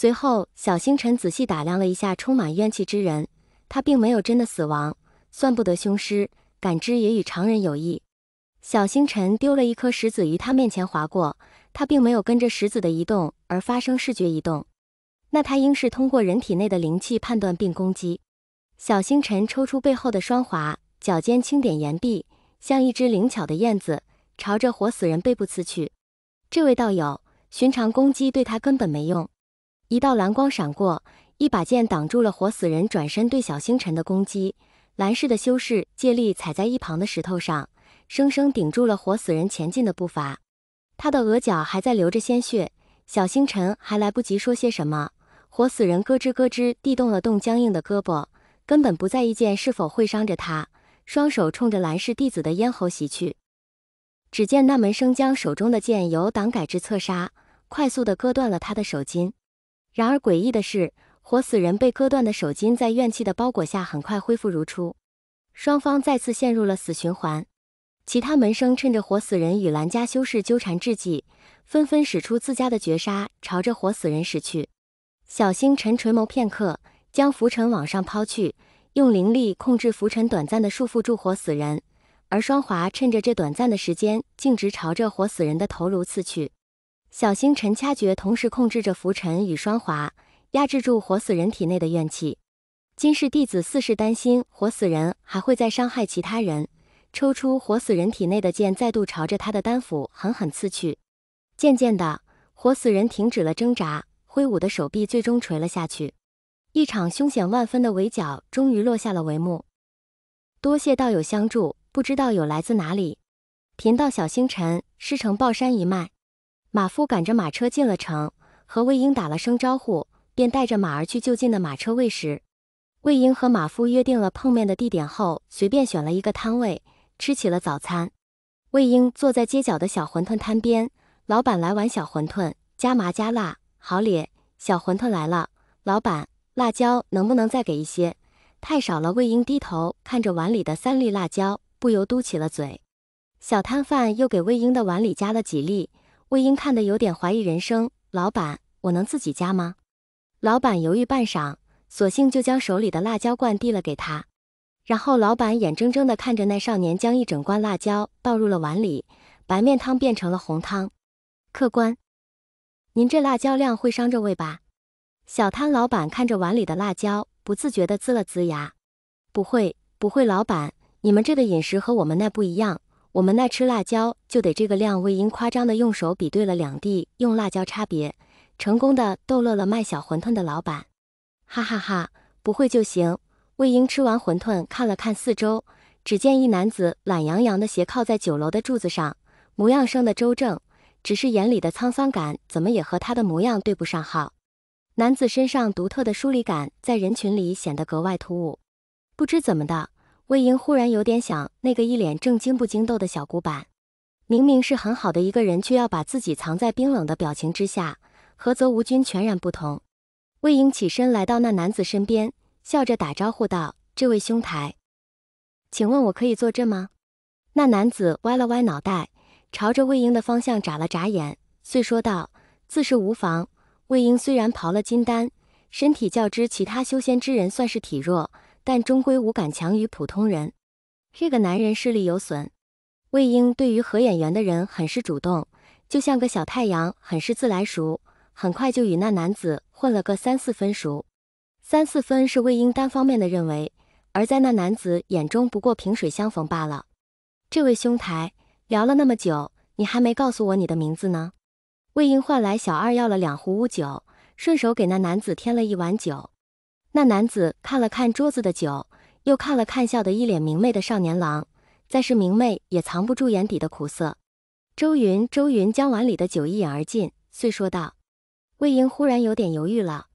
随后，小星辰仔细打量了一下充满怨气之人，他并没有真的死亡，算不得凶尸，感知也与常人有异。小星辰丢了一颗石子于他面前划过，他并没有跟着石子的移动而发生视觉移动，那他应是通过人体内的灵气判断并攻击。小星辰抽出背后的双滑，脚尖轻点岩壁，像一只灵巧的燕子，朝着活死人背部刺去。这位道友，寻常攻击对他根本没用。一道蓝光闪过，一把剑挡住了活死人转身对小星辰的攻击。蓝氏的修士借力踩在一旁的石头上，生生顶住了活死人前进的步伐。他的额角还在流着鲜血，小星辰还来不及说些什么，活死人咯吱咯吱地动了动僵硬的胳膊，根本不在意剑是否会伤着他，双手冲着蓝氏弟子的咽喉袭去。只见那门生将手中的剑由挡改至侧杀，快速地割断了他的手筋。然而诡异的是，活死人被割断的手筋在怨气的包裹下很快恢复如初，双方再次陷入了死循环。其他门生趁着活死人与蓝家修士纠缠之际，纷纷使出自家的绝杀，朝着活死人驶去。小星辰垂眸片刻，将浮尘往上抛去，用灵力控制浮尘短暂地束缚住活死人，而双滑趁着这短暂的时间，径直朝着活死人的头颅刺去。小星辰掐诀同时控制着浮尘与双滑，压制住活死人体内的怨气。金氏弟子似是担心活死人还会再伤害其他人，抽出活死人体内的剑，再度朝着他的丹府狠狠刺去。渐渐的，活死人停止了挣扎，挥舞的手臂最终垂了下去。一场凶险万分的围剿终于落下了帷幕。多谢道友相助，不知道友来自哪里？贫道小星辰，师承豹山一脉。马夫赶着马车进了城，和魏婴打了声招呼，便带着马儿去就近的马车喂食。魏婴和马夫约定了碰面的地点后，随便选了一个摊位，吃起了早餐。魏婴坐在街角的小馄饨摊边，老板来碗小馄饨，加麻加辣，好咧。小馄饨来了，老板，辣椒能不能再给一些？太少了。魏婴低头看着碗里的3粒辣椒，不由嘟起了嘴。小摊贩又给魏婴的碗里加了几粒，魏婴看得有点怀疑人生，老板，我能自己加吗？老板犹豫半晌，索性就将手里的辣椒罐递了给他。然后老板眼睁睁地看着那少年将一整罐辣椒倒入了碗里，白面汤变成了红汤。客官，您这辣椒量会伤着胃吧？小摊老板看着碗里的辣椒，不自觉地呲了呲牙。不会，不会，老板，你们这的饮食和我们那不一样，我们那吃辣椒就得这个量。魏婴夸张地用手比对了2地用辣椒差别，成功地逗乐了卖小馄饨的老板。哈哈哈，不会就行。魏婴吃完馄饨，看了看四周，只见一男子懒洋洋地斜靠在酒楼的柱子上，模样生得周正，只是眼里的沧桑感怎么也和他的模样对不上号。男子身上独特的疏离感在人群里显得格外突兀。不知怎么的，魏婴忽然有点想那个一脸正经不经斗的小古板。明明是很好的一个人，却要把自己藏在冰冷的表情之下，和泽无君全然不同。魏婴起身来到那男子身边，笑着打招呼道：“这位兄台，请问我可以坐这吗？”那男子歪了歪脑袋，朝着魏婴的方向眨了眨眼，遂说道：“自是无妨。”魏婴虽然刨了金丹，身体较之其他修仙之人算是体弱，但终归无敢强于普通人。这个男人视力有损。魏婴对于合眼缘的人很是主动，就像个小太阳，很是自来熟，很快就与那男子混了个3、4分熟。3、4分是魏婴单方面的认为，而在那男子眼中不过萍水相逢罢了。这位兄台，聊了那么久，你还没告诉我你的名字呢？魏婴唤来小二要了2壶乌酒，顺手给那男子添了1碗酒。那男子看了看桌子的酒，又看了看笑得一脸明媚的少年郎，再是明媚也藏不住眼底的苦涩。周云将碗里的酒一饮而尽，遂说道。魏婴忽然有点犹豫了，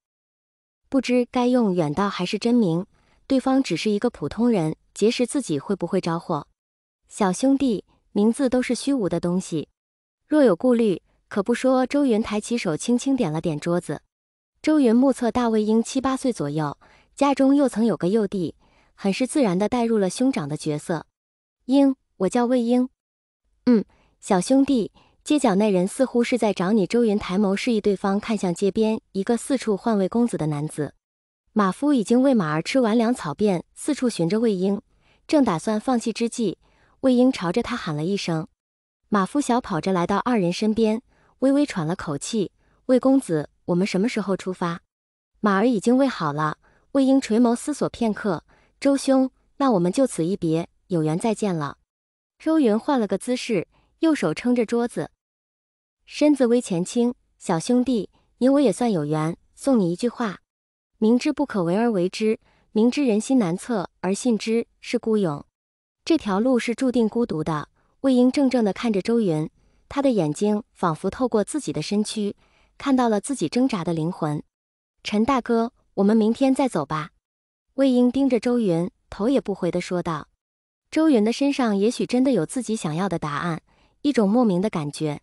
不知该用远道还是真名，对方只是一个普通人，结识自己会不会招祸？小兄弟，名字都是虚无的东西，若有顾虑，可不说。周云抬起手轻轻点了点桌子。周云目测大魏婴7、8岁左右，家中又曾有个幼弟，很是自然地带入了兄长的角色。婴，我叫魏婴。小兄弟，街角那人似乎是在找你。周云抬眸示意对方看向街边一个四处换魏公子的男子。马夫已经喂马儿吃完粮草便四处寻着魏婴，正打算放弃之际，魏婴朝着他喊了一声。马夫小跑着来到二人身边，微微喘了口气：“魏公子，我们什么时候出发？”马儿已经喂好了。魏婴垂眸思索片刻：“周兄，那我们就此一别，有缘再见了。”周云换了个姿势，右手撑着桌子，身子微前倾：“小兄弟，你我也算有缘，送你一句话：明知不可为而为之，明知人心难测而信之，是孤勇。这条路是注定孤独的。”魏婴怔怔地看着周云，他的眼睛仿佛透过自己的身躯，看到了自己挣扎的灵魂。“陈大哥，我们明天再走吧。”魏婴盯着周云，头也不回地说道。周云的身上也许真的有自己想要的答案，一种莫名的感觉，